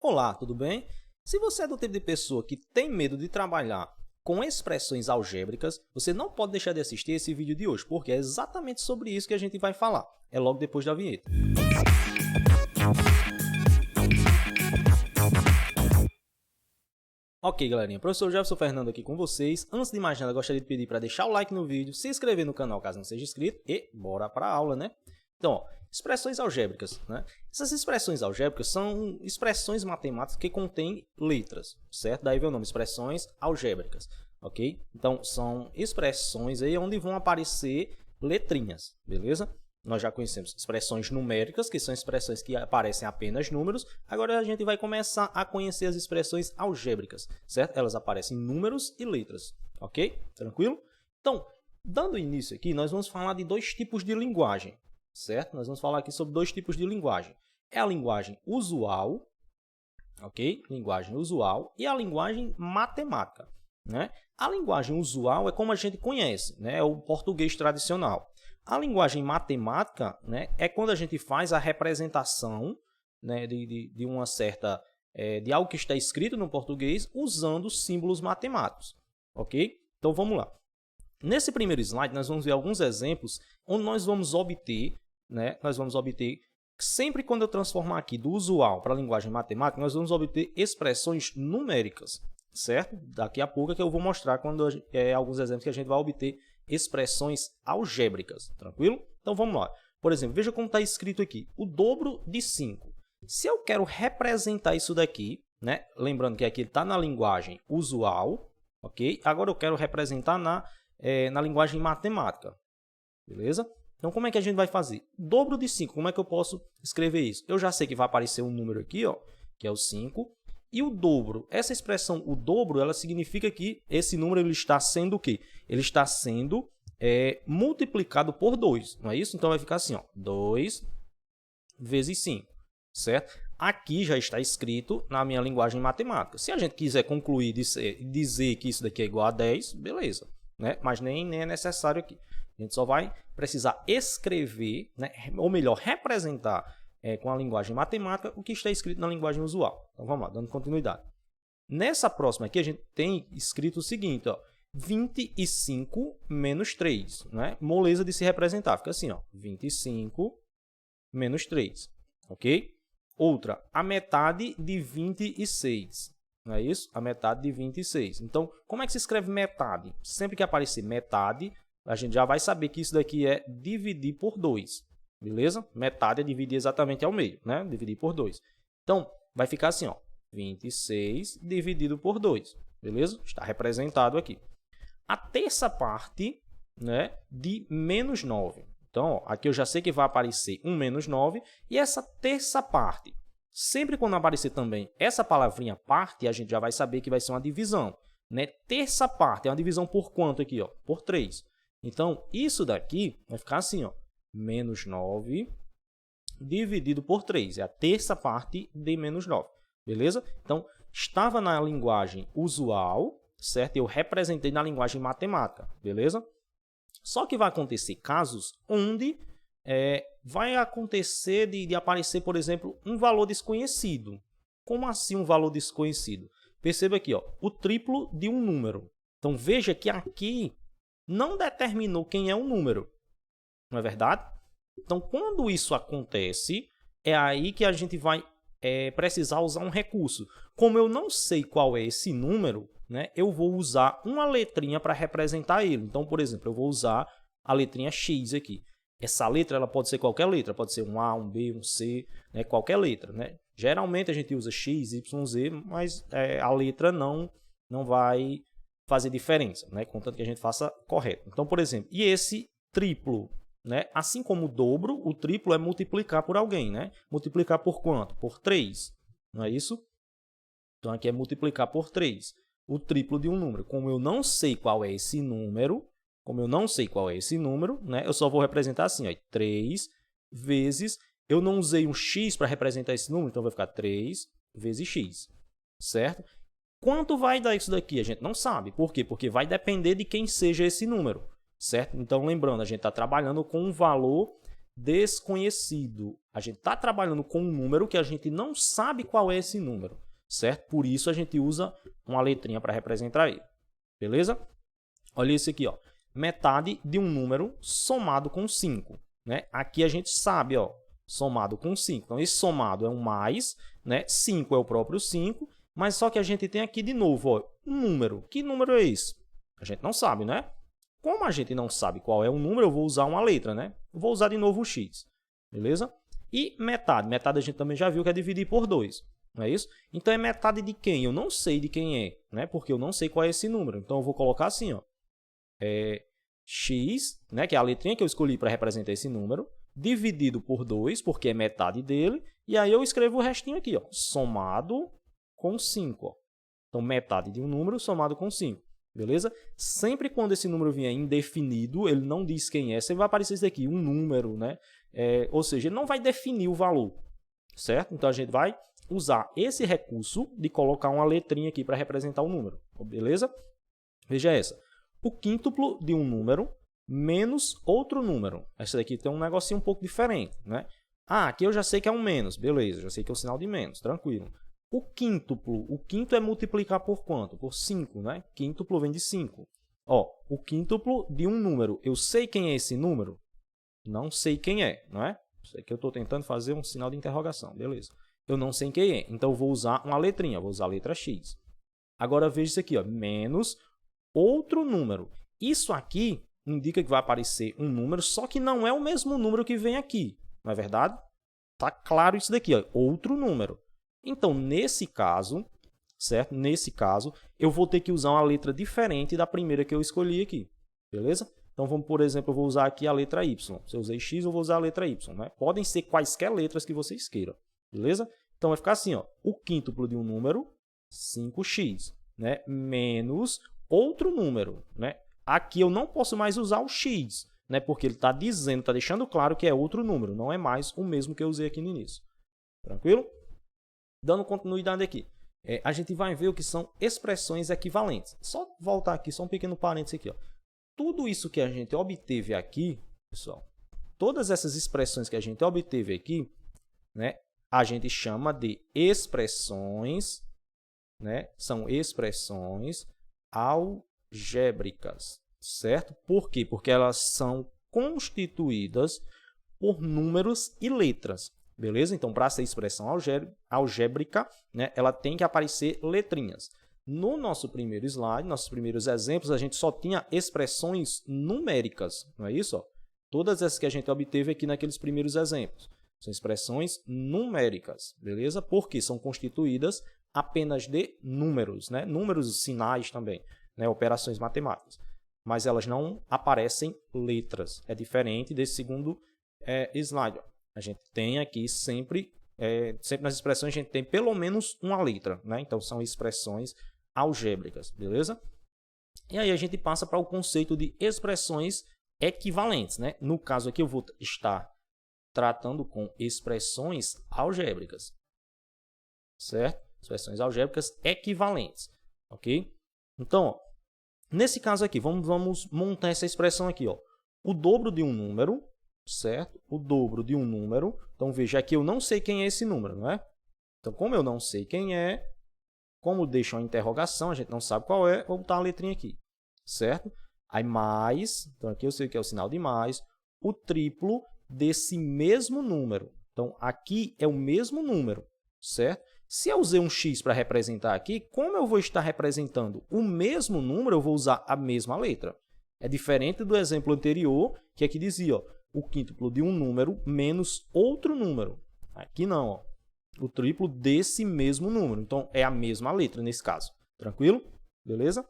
Olá, tudo bem? Se você é do tipo de pessoa que tem medo de trabalhar com expressões algébricas, você não pode deixar de assistir esse vídeo de hoje, porque é exatamente sobre isso que a gente vai falar. É logo depois da vinheta. Ok, galerinha, professor Jefferson Fernando aqui com vocês. Antes de mais nada, gostaria de pedir para deixar o like no vídeo, se inscrever no canal caso não seja inscrito e bora para a aula, né? Então, ó, expressões algébricas, né? Essas expressões algébricas são expressões matemáticas que contêm letras, certo? Daí vem o nome, expressões algébricas, ok? Então, são expressões aí onde vão aparecer letrinhas, beleza? Nós já conhecemos expressões numéricas, que são expressões que aparecem apenas números. Agora a gente vai começar a conhecer as expressões algébricas, certo? Elas aparecem em números e letras, ok? Tranquilo? Então, dando início aqui, nós vamos falar de dois tipos de linguagem, certo? Nós vamos falar aqui sobre dois tipos de linguagem. É a linguagem usual, ok? Linguagem usual e a linguagem matemática, né? A linguagem usual é como a gente conhece, né? É o português tradicional. A linguagem matemática, né, é quando a gente faz a representação, né, de uma certa de algo que está escrito no português usando símbolos matemáticos, ok? Então vamos lá. Nesse primeiro slide nós vamos ver alguns exemplos onde nós vamos obter, né, sempre quando eu transformar aqui do usual para a linguagem matemática, nós vamos obter expressões numéricas, certo? Daqui a pouco é que eu vou mostrar quando alguns exemplos que a gente vai obter expressões algébricas, tranquilo? Então vamos lá. Por exemplo, veja como está escrito aqui, o dobro de 5. Se eu quero representar isso daqui, né? Lembrando que aqui está na linguagem usual, ok? Agora eu quero representar na linguagem matemática, beleza? Então como é que a gente vai fazer? Dobro de 5, como é que eu posso escrever isso? Eu já sei que vai aparecer um número aqui, ó, que é o 5. E o dobro, essa expressão, o dobro, ela significa que esse número ele está sendo o quê? Ele está sendo multiplicado por 2, não é isso? Então vai ficar assim, ó, 2 vezes 5, certo? Aqui já está escrito na minha linguagem matemática. Se a gente quiser concluir dizer que isso daqui é igual a 10, beleza, né? Mas nem é necessário aqui. A gente só vai precisar escrever, né? Ou melhor, representar com a linguagem matemática o que está escrito na linguagem usual. Então vamos lá, dando continuidade. Nessa próxima aqui a gente tem escrito o seguinte, ó, 25 menos 3, né? Moleza de se representar, fica assim, ó, 25 menos 3, ok? Outra, a metade de 26, não é isso? A metade de 26. Então, como é que se escreve metade? Sempre que aparecer metade, a gente já vai saber que isso daqui é dividir por 2. Beleza? Metade é dividir exatamente ao meio, né? Dividir por 2. Então, vai ficar assim, ó, 26 dividido por 2. Beleza? Está representado aqui. A terça parte, né, de menos 9. Então, ó, aqui eu já sei que vai aparecer um menos 9. E essa terça parte, sempre quando aparecer também essa palavrinha parte, a gente já vai saber que vai ser uma divisão, né? Terça parte é uma divisão por quanto aqui, ó? Por 3. Então, isso daqui vai ficar assim, ó, menos 9 dividido por 3. É a terça parte de menos 9. Beleza? Então, estava na linguagem usual, certo? Eu representei na linguagem matemática. Beleza? Só que vai acontecer casos onde vai acontecer de aparecer, por exemplo, um valor desconhecido. Como assim um valor desconhecido? Perceba aqui, ó, o triplo de um número. Então, veja que aqui não determinou quem é o número. Não é verdade? Então, quando isso acontece, é aí que a gente vai precisar usar um recurso. Como eu não sei qual é esse número, né, eu vou usar uma letrinha para representar ele. Então, por exemplo, eu vou usar a letrinha X aqui. Essa letra ela pode ser qualquer letra, pode ser um A, um B, um C, né, qualquer letra. Né? Geralmente a gente usa X, Y, Z, mas a letra não vai fazer diferença, né, contanto que a gente faça correto. Então, por exemplo, e esse triplo? Né? Assim como o dobro, o triplo é multiplicar por alguém. Né? Multiplicar por quanto? Por 3. Não é isso? Então, aqui é multiplicar por 3. O triplo de um número. Como eu não sei qual é esse número, né? Eu só vou representar assim, ó, 3 vezes... Eu não usei um x para representar esse número, então vai ficar 3 vezes x. Certo? Quanto vai dar isso daqui? A gente não sabe. Por quê? Porque vai depender de quem seja esse número. Certo? Então, lembrando, a gente está trabalhando com um valor desconhecido. A gente está trabalhando com um número que a gente não sabe qual é esse número, certo? Por isso a gente usa uma letrinha para representar ele, beleza? Olha isso aqui, ó. Metade de um número somado com 5, né? Aqui a gente sabe, ó, somado com 5. Então, esse somado é um mais, né? 5 é o próprio 5, mas só que a gente tem aqui de novo, ó, um número. Que número é esse? A gente não sabe, né? Como a gente não sabe qual é o número, eu vou usar uma letra, né? Eu vou usar de novo o x, beleza? E metade. Metade a gente também já viu que é dividir por 2, não é isso? Então, é metade de quem? Eu não sei de quem é, né? Porque eu não sei qual é esse número. Então, eu vou colocar assim, ó. X, né? Que é a letrinha que eu escolhi para representar esse número, dividido por 2, porque é metade dele. E aí, eu escrevo o restinho aqui, ó. Somado com 5, ó. Então, metade de um número somado com 5. Beleza? Sempre quando esse número vier indefinido, ele não diz quem é, sempre vai aparecer isso aqui, um número, né? Ou seja, ele não vai definir o valor, certo? Então, a gente vai usar esse recurso de colocar uma letrinha aqui para representar o número, beleza? Veja essa. O quíntuplo de um número menos outro número. Essa daqui tem um negocinho um pouco diferente, né? Ah, aqui eu já sei que é um menos, beleza, já sei que é o sinal de menos, tranquilo. O quíntuplo, o quinto é multiplicar por quanto? Por 5, né? Quíntuplo vem de 5. Ó, o quíntuplo de um número. Eu sei quem é esse número? Não sei quem é, não é? Isso aqui eu estou tentando fazer um sinal de interrogação, beleza. Eu não sei quem é, então eu vou usar uma letrinha, vou usar a letra X. Agora veja isso aqui, ó, menos outro número. Isso aqui indica que vai aparecer um número, só que não é o mesmo número que vem aqui, não é verdade? Tá claro isso daqui, ó, outro número. Então, nesse caso, certo? Nesse caso, eu vou ter que usar uma letra diferente da primeira que eu escolhi aqui, beleza? Então, vamos, por exemplo, eu vou usar aqui a letra Y. Se eu usei X, eu vou usar a letra Y, né? Podem ser quaisquer letras que vocês queiram, beleza? Então, vai ficar assim, ó, o quíntuplo de um número, 5x, né? Menos outro número, né? Aqui eu não posso mais usar o x, né? Porque ele está dizendo, está deixando claro que é outro número, não é mais o mesmo que eu usei aqui no início. Tranquilo? Dando continuidade aqui, a gente vai ver o que são expressões equivalentes. Só voltar aqui, só um pequeno parênteses aqui, ó. Tudo isso que a gente obteve aqui, pessoal, todas essas expressões que a gente obteve aqui, né, a gente chama de expressões, né, são expressões algébricas, certo? Por quê? Porque elas são constituídas por números e letras. Beleza? Então, para ser expressão algébrica, né, ela tem que aparecer letrinhas. No nosso primeiro slide, nossos primeiros exemplos, a gente só tinha expressões numéricas, não é isso? Ó? Todas essas que a gente obteve aqui naqueles primeiros exemplos são expressões numéricas, beleza? Porque são constituídas apenas de números, né? Números, sinais também, né? Operações matemáticas. Mas elas não aparecem letras. É diferente desse segundo slide, ó. A gente tem aqui sempre nas expressões, a gente tem pelo menos uma letra, né? Então, são expressões algébricas, beleza? E aí a gente passa para o conceito de expressões equivalentes, né? No caso aqui, eu vou estar tratando com expressões algébricas, certo? Expressões algébricas equivalentes, ok? Então, ó, nesse caso aqui, vamos montar essa expressão aqui, ó. O dobro de um número, certo? O dobro de um número. Então, veja aqui, eu não sei quem é esse número, não é? Então, como eu não sei quem é, como deixa uma interrogação, a gente não sabe qual é, vou botar a letrinha aqui, certo? Aí, mais, então aqui eu sei que é o sinal de mais, o triplo desse mesmo número. Então, aqui é o mesmo número, certo? Se eu usei um x para representar aqui, como eu vou estar representando o mesmo número, eu vou usar a mesma letra. É diferente do exemplo anterior, que aqui dizia, ó, o quíntuplo de um número menos outro número. Aqui não, ó, o triplo desse mesmo número. Então, é a mesma letra nesse caso. Tranquilo? Beleza?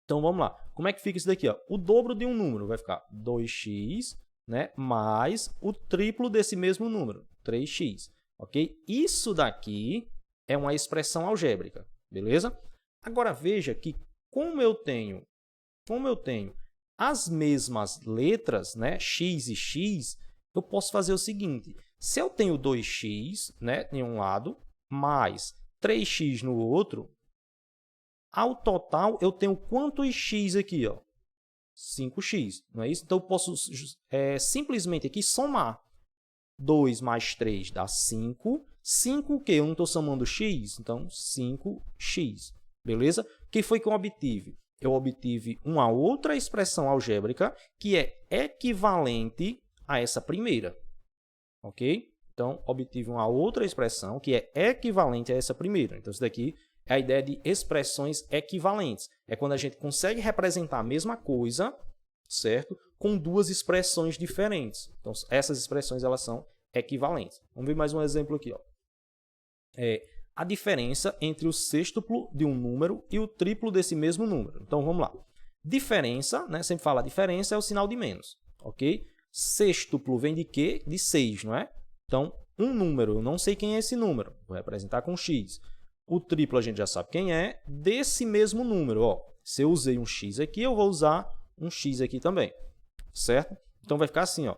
Então, vamos lá. Como é que fica isso daqui? Ó? O dobro de um número vai ficar 2x, né, mais o triplo desse mesmo número, 3x. Ok? Isso daqui é uma expressão algébrica. Beleza? Agora, veja que como eu tenho as mesmas letras, né, x e x, eu posso fazer o seguinte. Se eu tenho 2x, né, em um lado, mais 3x no outro, ao total eu tenho quantos x aqui? Ó? 5x, não é isso? Então, eu posso simplesmente aqui somar. 2 mais 3 dá 5. 5 o quê? Eu não estou somando x, então 5x. Beleza? O que foi que eu obtive? Eu obtive uma outra expressão algébrica que é equivalente a essa primeira. Ok? Então, obtive uma outra expressão que é equivalente a essa primeira. Então, isso daqui é a ideia de expressões equivalentes. É quando a gente consegue representar a mesma coisa, certo? Com duas expressões diferentes. Então, essas expressões elas são equivalentes. Vamos ver mais um exemplo aqui. Ó. A diferença entre o sextuplo de um número e o triplo desse mesmo número. Então, vamos lá. Diferença, né? Sempre fala diferença, é o sinal de menos. Ok? Sextuplo vem de quê? De 6, não é? Então, um número, eu não sei quem é esse número. Vou representar com x. O triplo a gente já sabe quem é. Desse mesmo número, ó. Se eu usei um x aqui, eu vou usar um x aqui também. Certo? Então, vai ficar assim, ó.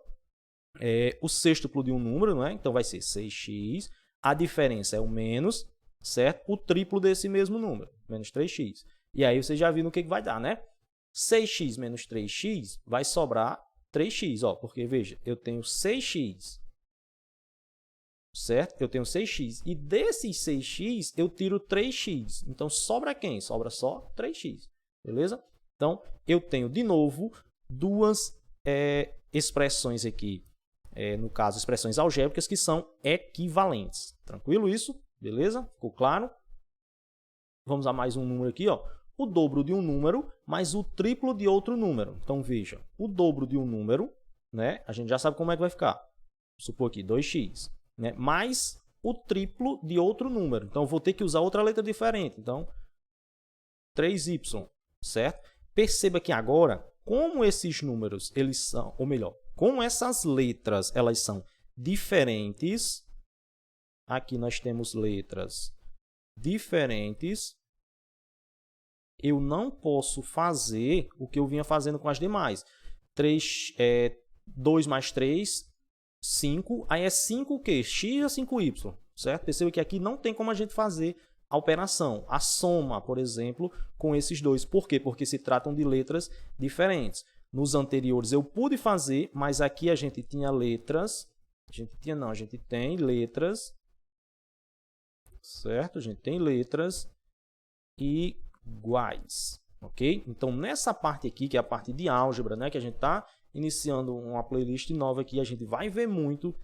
O sextuplo de um número, não é? Então, vai ser 6x. A diferença é o menos, certo? O triplo desse mesmo número, menos 3x. E aí, você já viu no que vai dar, né? 6x menos 3x vai sobrar 3x, ó. Porque, veja, eu tenho 6x, certo? Eu tenho 6x. E desses 6x, eu tiro 3x. Então, sobra quem? Sobra só 3x. Beleza? Então, eu tenho, de novo, duas expressões aqui. No caso, expressões algébricas que são equivalentes. Tranquilo isso? Beleza? Ficou claro? Vamos a mais um número aqui, ó. O dobro de um número mais o triplo de outro número. Então, veja, o dobro de um número, né? A gente já sabe como é que vai ficar. Vou supor aqui, 2x, né? Mais o triplo de outro número. Então, eu vou ter que usar outra letra diferente. Então, 3y, certo? Perceba que agora, como esses números, eles são, ou melhor, como essas letras, elas são diferentes, aqui nós temos letras diferentes, eu não posso fazer o que eu vinha fazendo com as demais. 2 mais 3, 5, aí é 5 o quê? X ou 5y, certo? Perceba que aqui não tem como a gente fazer a operação, a soma, por exemplo, com esses dois. Por quê? Porque se tratam de letras diferentes. Nos anteriores eu pude fazer, mas aqui a gente tinha letras. A gente tem letras. Certo? A gente tem letras iguais. Ok? Então, nessa parte aqui, que é a parte de álgebra, né? Que a gente está iniciando uma playlist nova aqui, a gente vai ver muito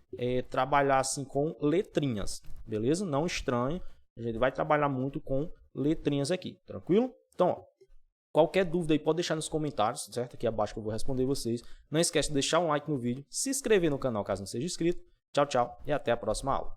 trabalhar assim com letrinhas. Beleza? Não estranho. A gente vai trabalhar muito com letrinhas aqui. Tranquilo? Então, ó. Qualquer dúvida aí pode deixar nos comentários, certo? Aqui abaixo que eu vou responder vocês. Não esquece de deixar um like no vídeo, se inscrever no canal caso não seja inscrito. Tchau, tchau e até a próxima aula.